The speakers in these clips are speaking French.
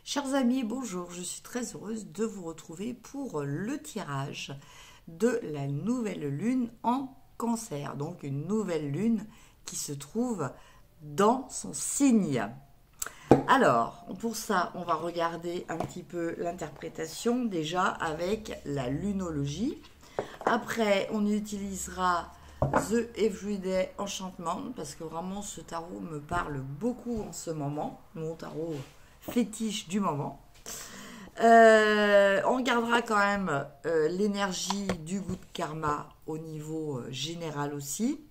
Chers amis, bonjour, je suis très heureuse de vous retrouver pour le tirage de la nouvelle lune en Cancer. Donc une nouvelle lune qui se trouve dans son signe. Alors, pour ça, on va regarder un petit peu l'interprétation déjà avec la lunologie. Après, on utilisera The Everyday Enchantment parce que vraiment ce tarot me parle beaucoup en ce moment. Mon tarot fétiche du moment. On regardera quand même l'énergie du Good Karma au niveau général aussi.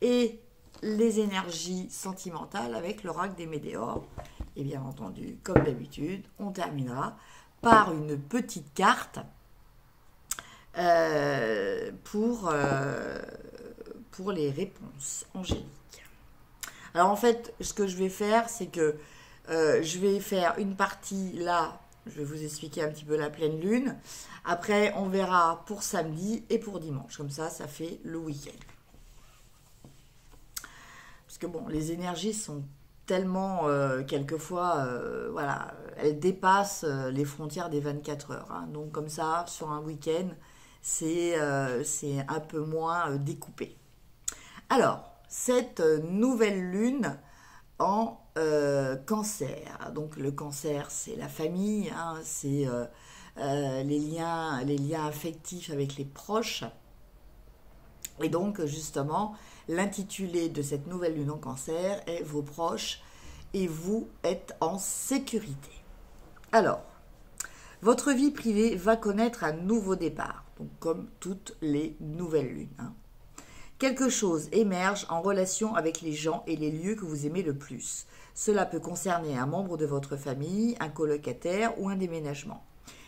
Et les énergies sentimentales avec l'oracle des Météores. Et bien entendu, comme d'habitude, on terminera par une petite carte pour les réponses angéliques. Alors en fait, ce que je vais faire, c'est que je vais faire une partie là, je vais vous expliquer un petit peu la pleine lune. Après, on verra pour samedi et pour dimanche. Comme ça fait le week-end. Parce que bon, les énergies sont tellement, quelquefois, voilà, elles dépassent les frontières des 24 heures. Hein. Donc comme ça, sur un week-end, c'est un peu moins découpé. Alors, cette nouvelle lune en Cancer. Donc le Cancer, c'est la famille, hein, c'est les liens affectifs avec les proches. Et donc justement, l'intitulé de cette nouvelle lune en Cancer est Vos proches et vous êtes en sécurité. Alors, votre vie privée va connaître un nouveau départ, donc comme toutes les nouvelles lunes. Hein. Quelque chose émerge en relation avec les gens et les lieux que vous aimez le plus. Cela peut concerner un membre de votre famille, un colocataire ou un déménagement.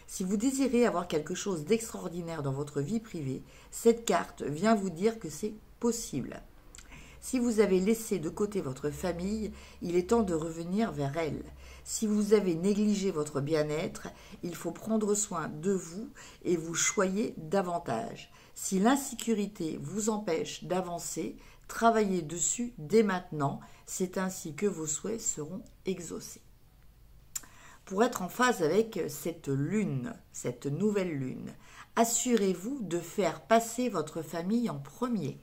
Si vous désirez avoir quelque chose d'extraordinaire dans votre vie privée, cette carte vient vous dire que c'est possible. Si vous avez laissé de côté votre famille, il est temps de revenir vers elle. Si vous avez négligé votre bien-être, il faut prendre soin de vous et vous choyer davantage. Si l'insécurité vous empêche d'avancer, travaillez dessus dès maintenant. C'est ainsi que vos souhaits seront exaucés. Pour être en phase avec cette lune, cette nouvelle lune, assurez-vous de faire passer votre famille en premier.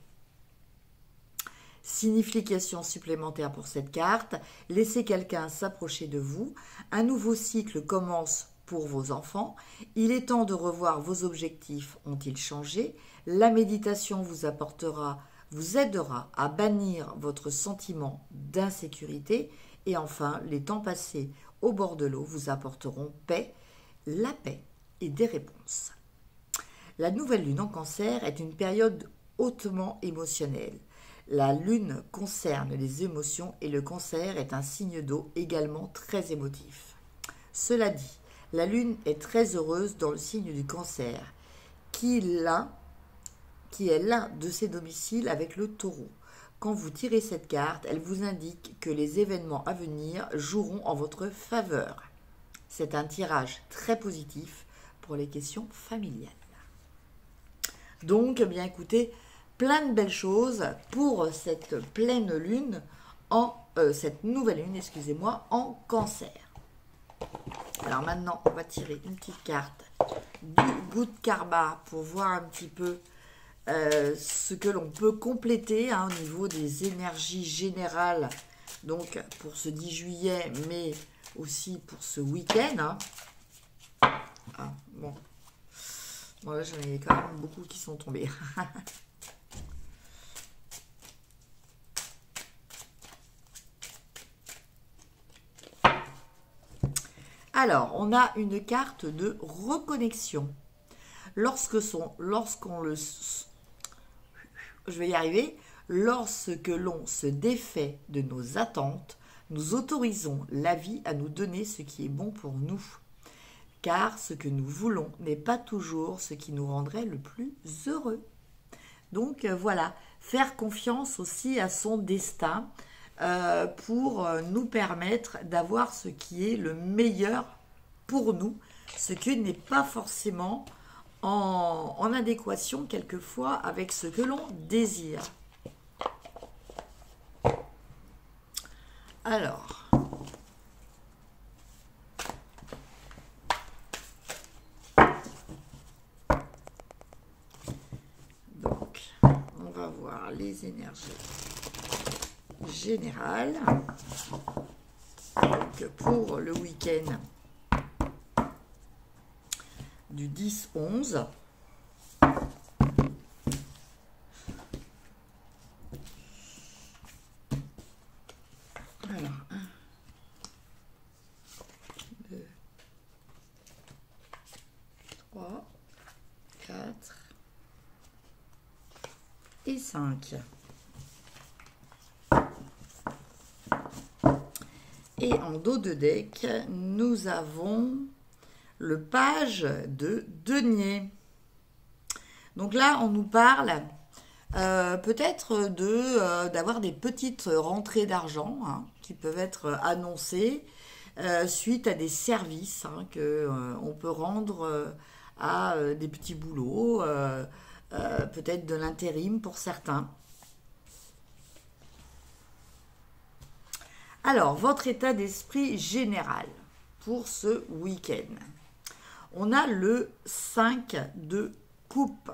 Signification supplémentaire pour cette carte, laissez quelqu'un s'approcher de vous. Un nouveau cycle commence pour vos enfants. Il est temps de revoir vos objectifs. Ont-ils changé? La méditation vous aidera à bannir votre sentiment d'insécurité. Et enfin, les temps passés au bord de l'eau vous apporteront la paix et des réponses. La nouvelle lune en Cancer est une période hautement émotionnelle. La lune concerne les émotions et le Cancer est un signe d'eau également très émotif. Cela dit, la lune est très heureuse dans le signe du Cancer, qui est l'un de ses domiciles avec le Taureau. Quand vous tirez cette carte, elle vous indique que les événements à venir joueront en votre faveur. C'est un tirage très positif pour les questions familiales. Donc, bien écoutez, plein de belles choses pour cette pleine lune, cette nouvelle lune, excusez-moi, en Cancer. Alors maintenant, on va tirer une petite carte du Good Karma pour voir un petit peu ce que l'on peut compléter hein, au niveau des énergies générales, donc pour ce 10 juillet, mais aussi pour ce week-end. Hein. Ah, bon, là j'en ai quand même beaucoup qui sont tombés. Alors, on a une carte de reconnexion. Lorsque l'on se défait de nos attentes, nous autorisons la vie à nous donner ce qui est bon pour nous. Car ce que nous voulons n'est pas toujours ce qui nous rendrait le plus heureux. Donc voilà, faire confiance aussi à son destin pour nous permettre d'avoir ce qui est le meilleur pour nous, ce qui n'est pas forcément en adéquation quelquefois avec ce que l'on désire. Alors, les énergies générales. Donc, pour le week-end du 10-11. Alors, 1, 2, 3, 4 et 5. Et en dos de deck, nous avons le page de denier. Donc là, on nous parle peut-être d'avoir des petites rentrées d'argent qui peuvent être annoncées suite à des services qu'on peut rendre à des petits boulots, peut-être de l'intérim pour certains. Alors, votre état d'esprit général pour ce week-end. On a le 5 de coupe.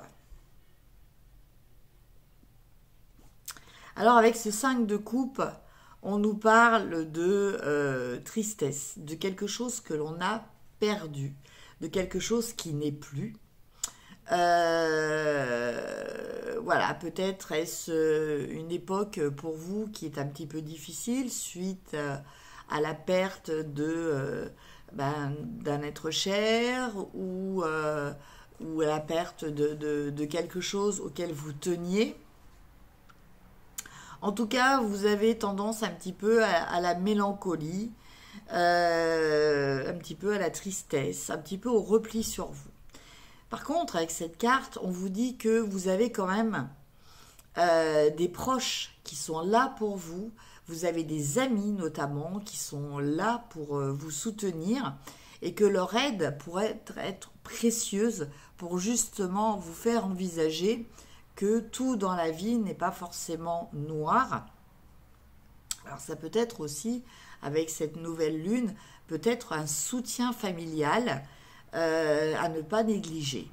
Alors, avec ce 5 de coupe, on nous parle de tristesse, de quelque chose que l'on a perdu, de quelque chose qui n'est plus. Voilà, peut-être est-ce une époque pour vous qui est un petit peu difficile suite à la perte d'un être cher ou à la perte de quelque chose auquel vous teniez. En tout cas, vous avez tendance un petit peu à la mélancolie, un petit peu à la tristesse, un petit peu au repli sur vous. Par contre, avec cette carte, on vous dit que vous avez quand même des proches qui sont là pour vous. Vous avez des amis notamment qui sont là pour vous soutenir et que leur aide pourrait être précieuse pour justement vous faire envisager que tout dans la vie n'est pas forcément noir. Alors ça peut être aussi, avec cette nouvelle lune, peut-être un soutien familial à ne pas négliger.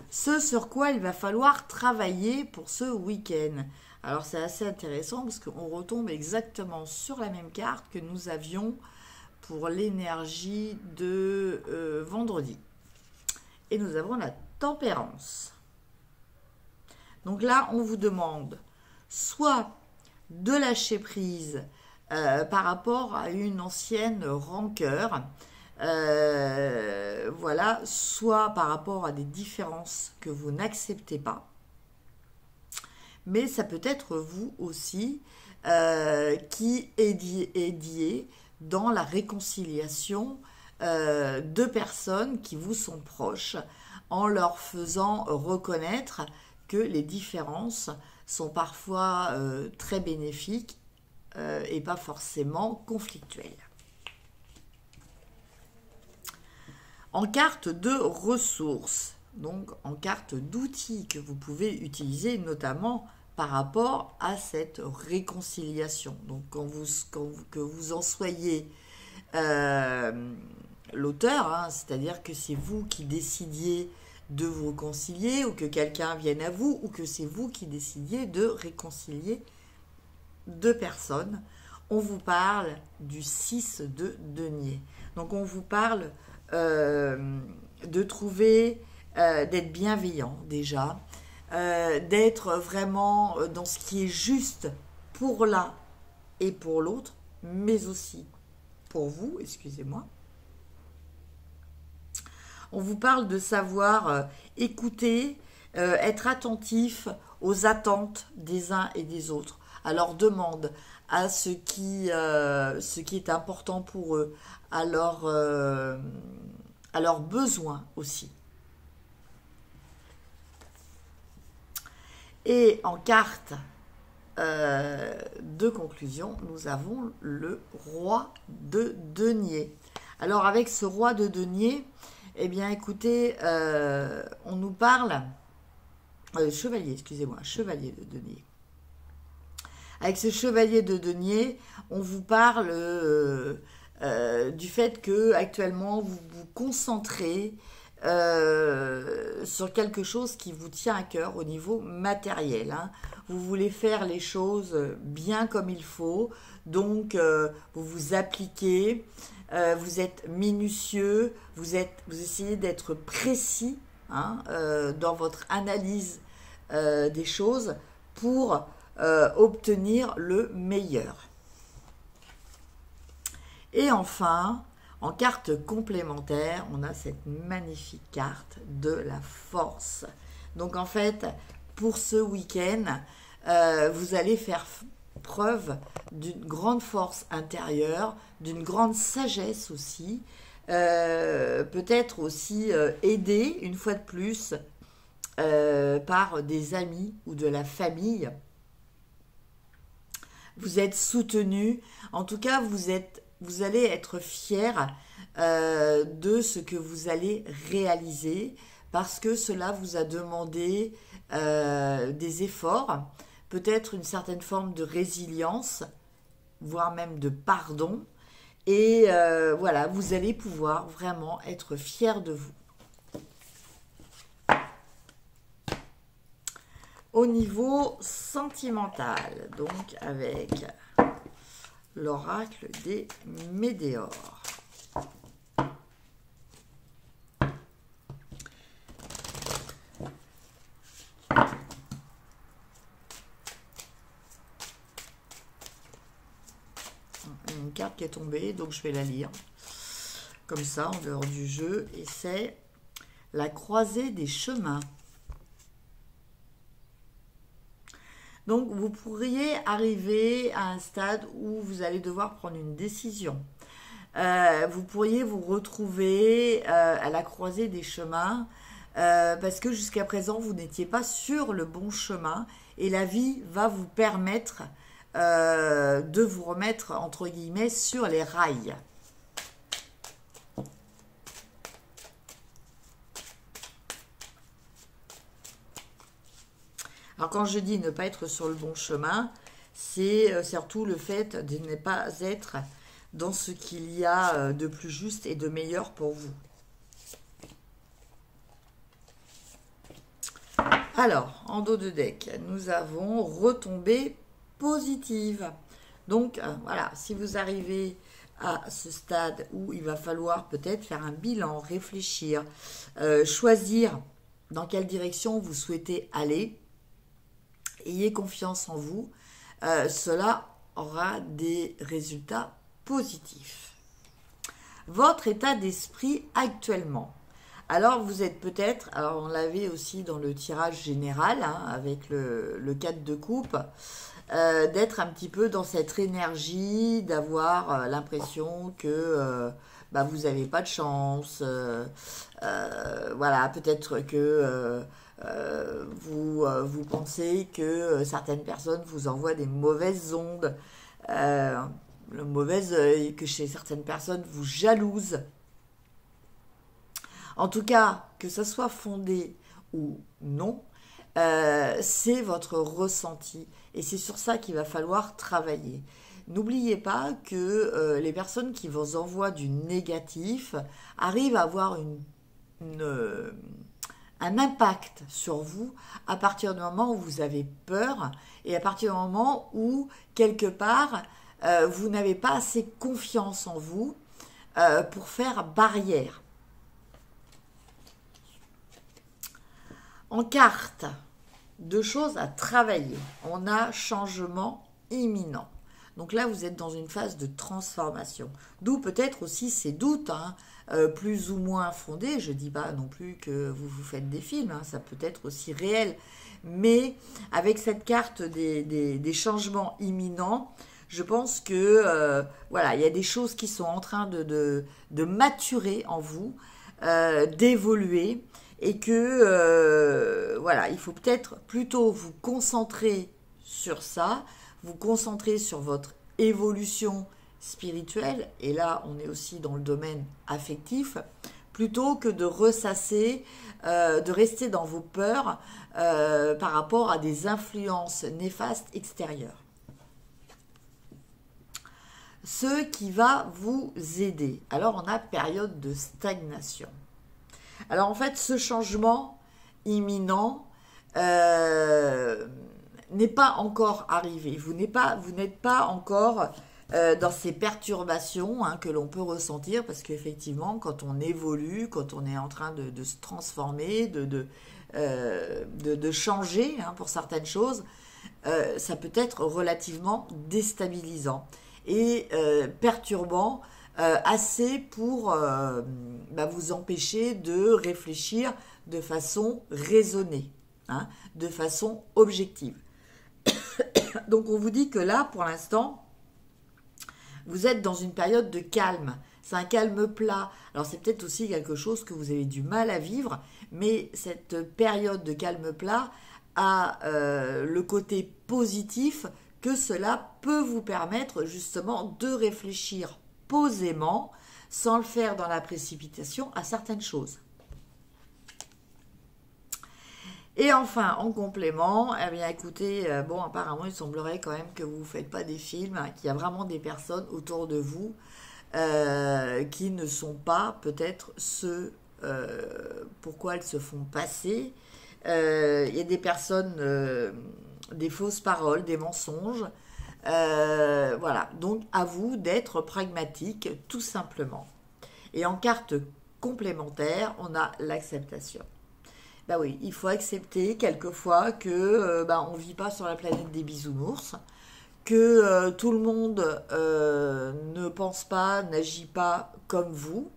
Ce sur quoi il va falloir travailler pour ce week-end. Alors c'est assez intéressant parce qu'on retombe exactement sur la même carte que nous avions pour l'énergie de vendredi. Et nous avons la tempérance. Donc là, on vous demande soit de lâcher prise par rapport à une ancienne rancœur, voilà, soit par rapport à des différences que vous n'acceptez pas, mais ça peut être vous aussi qui aidiez dans la réconciliation de personnes qui vous sont proches en leur faisant reconnaître que les différences sont parfois très bénéfiques et pas forcément conflictuelles. En carte de ressources, donc en carte d'outils que vous pouvez utiliser notamment par rapport à cette réconciliation. Donc que vous en soyez l'auteur, c'est-à-dire que c'est vous qui décidiez de vous réconcilier ou que quelqu'un vienne à vous ou que c'est vous qui décidiez de réconcilier deux personnes. On vous parle du 6 de denier. Donc on vous parle de trouver, d'être bienveillant déjà, d'être vraiment dans ce qui est juste pour l'un et pour l'autre, mais aussi pour vous, excusez-moi. On vous parle de savoir écouter, être attentif aux attentes des uns et des autres, à leurs demandes, à ce qui est important pour eux, à leurs besoins aussi. Et en carte de conclusion, nous avons le roi de denier. Alors avec ce roi de denier, eh bien écoutez, on nous parle, chevalier, excusez-moi, chevalier de denier. Avec ce chevalier de denier, on vous parle du fait que actuellement vous vous concentrez sur quelque chose qui vous tient à cœur au niveau matériel, hein. Vous voulez faire les choses bien comme il faut, donc vous vous appliquez, vous êtes minutieux, vous essayez d'être précis, hein, dans votre analyse des choses pour obtenir le meilleur. Et enfin, en carte complémentaire, on a cette magnifique carte de la force. Donc en fait, pour ce week-end, vous allez faire preuve d'une grande force intérieure, d'une grande sagesse aussi, peut-être aussi aidé une fois de plus par des amis ou de la famille. Vous êtes soutenu, en tout cas vous allez être fier de ce que vous allez réaliser parce que cela vous a demandé des efforts, peut-être une certaine forme de résilience, voire même de pardon. Et voilà, vous allez pouvoir vraiment être fier de vous. Au niveau sentimental, donc avec l'oracle des Médéores. Une carte qui est tombée, donc je vais la lire comme ça en dehors du jeu, et c'est la croisée des chemins. Donc vous pourriez arriver à un stade où vous allez devoir prendre une décision. Vous pourriez vous retrouver à la croisée des chemins parce que jusqu'à présent vous n'étiez pas sur le bon chemin et la vie va vous permettre de vous remettre entre guillemets sur les rails. Alors quand je dis ne pas être sur le bon chemin, c'est surtout le fait de ne pas être dans ce qu'il y a de plus juste et de meilleur pour vous. Alors, en dos de deck, nous avons retombée positive. Donc, voilà, si vous arrivez à ce stade où il va falloir peut-être faire un bilan, réfléchir, choisir dans quelle direction vous souhaitez aller, ayez confiance en vous, cela aura des résultats positifs. Votre état d'esprit actuellement. Alors vous êtes peut-être, alors on l'avait aussi dans le tirage général, hein, avec le 4 de coupe, d'être un petit peu dans cette énergie, d'avoir l'impression que vous n'avez pas de chance, voilà, peut-être que vous pensez que certaines personnes vous envoient des mauvaises ondes, que chez certaines personnes vous jalousent. En tout cas, que ça soit fondé ou non, c'est votre ressenti. Et c'est sur ça qu'il va falloir travailler. N'oubliez pas que les personnes qui vous envoient du négatif arrivent à avoir un impact sur vous à partir du moment où vous avez peur et à partir du moment où, quelque part, vous n'avez pas assez confiance en vous pour faire barrière. En carte, deux choses à travailler. On a changement imminent. Donc là, vous êtes dans une phase de transformation. D'où peut-être aussi ces doutes, hein, plus ou moins fondés. Je ne dis pas non plus que vous vous faites des films, hein, ça peut être aussi réel. Mais avec cette carte des changements imminents, je pense que voilà, il y a des choses qui sont en train de maturer en vous, d'évoluer. Et que, voilà, il faut peut-être plutôt vous concentrer sur ça, vous concentrer sur votre évolution spirituelle, et là, on est aussi dans le domaine affectif, plutôt que de ressasser, de rester dans vos peurs par rapport à des influences néfastes extérieures. Ce qui va vous aider. Alors, on a période de stagnation. Alors en fait, ce changement imminent n'est pas encore arrivé. Vous n'êtes pas encore dans ces perturbations que l'on peut ressentir, parce qu'effectivement, quand on évolue, quand on est en train de se transformer, de changer pour certaines choses, ça peut être relativement déstabilisant et perturbant, assez pour vous empêcher de réfléchir de façon raisonnée, de façon objective. Donc on vous dit que là, pour l'instant, vous êtes dans une période de calme. C'est un calme plat. Alors c'est peut-être aussi quelque chose que vous avez du mal à vivre, mais cette période de calme plat a le côté positif que cela peut vous permettre justement de réfléchir posément, sans le faire dans la précipitation, à certaines choses. Et enfin, en complément, eh bien écoutez, apparemment il semblerait quand même que vous ne faites pas des films, qu'il y a vraiment des personnes autour de vous qui ne sont pas peut-être ceux pourquoi elles se font passer. Il y a des personnes, des fausses paroles, des mensonges. Voilà, donc à vous d'être pragmatique, tout simplement. Et en carte complémentaire, on a l'acceptation. Ben oui, il faut accepter quelquefois que on vit pas sur la planète des bisounours, que tout le monde ne pense pas, n'agit pas comme vous.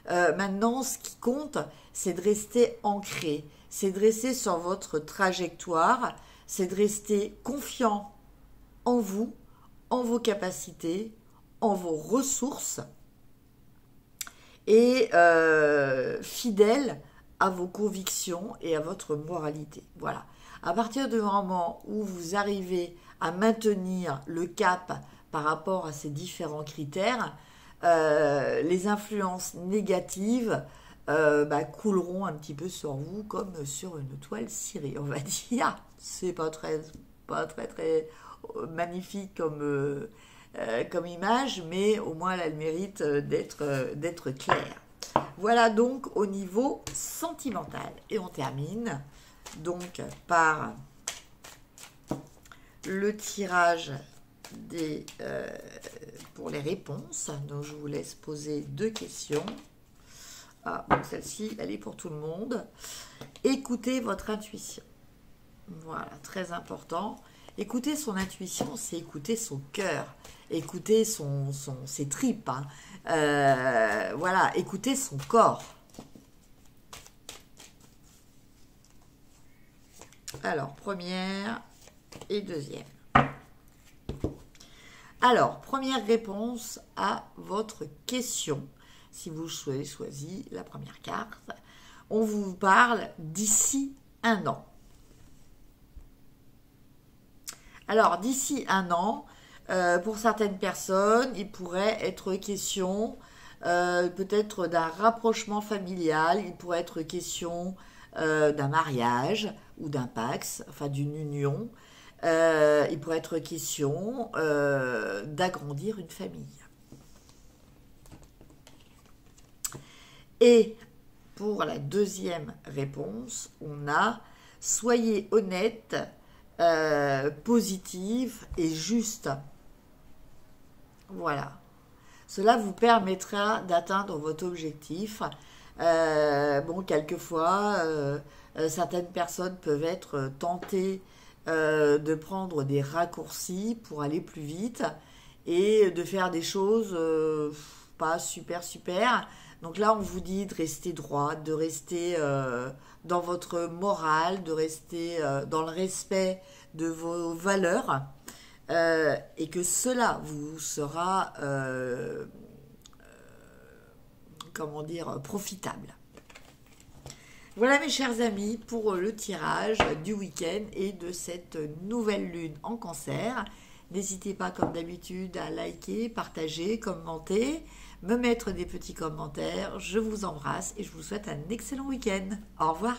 Maintenant, ce qui compte, c'est de rester ancré, c'est de rester sur votre trajectoire, c'est de rester confiant en vous, en vos capacités, en vos ressources et fidèle à vos convictions et à votre moralité. Voilà. À partir du moment où vous arrivez à maintenir le cap par rapport à ces différents critères, les influences négatives couleront un petit peu sur vous comme sur une toile cirée, on va dire. C'est pas très magnifique comme image, mais au moins elle a le mérite d'être claire. Voilà donc au niveau sentimental. Et on termine donc par le tirage pour les réponses. Donc je vous laisse poser 2 questions. Donc celle-ci, elle est pour tout le monde. Écoutez votre intuition. Voilà, très important. Écouter son intuition, c'est écouter son cœur, écouter ses tripes. Voilà, écouter son corps. Alors, première et deuxième. Alors, première réponse à votre question. Si vous avez choisi la première carte, on vous parle d'ici 1 an. Alors, d'ici 1 an, pour certaines personnes, il pourrait être question peut-être d'un rapprochement familial, il pourrait être question d'un mariage ou d'un pax, enfin d'une union. Il pourrait être question d'agrandir une famille. Et pour la deuxième réponse, on a « Soyez honnête, positive et juste ». Voilà. Cela vous permettra d'atteindre votre objectif. Quelquefois, certaines personnes peuvent être tentées de prendre des raccourcis pour aller plus vite et de faire des choses pas super. Donc là, on vous dit de rester droit, de rester dans votre morale, de rester dans le respect de vos valeurs et que cela vous sera, profitable. Voilà mes chers amis pour le tirage du week-end et de cette nouvelle lune en Cancer. N'hésitez pas comme d'habitude à liker, partager, commenter, me mettre des petits commentaires. Je vous embrasse et je vous souhaite un excellent week-end. Au revoir.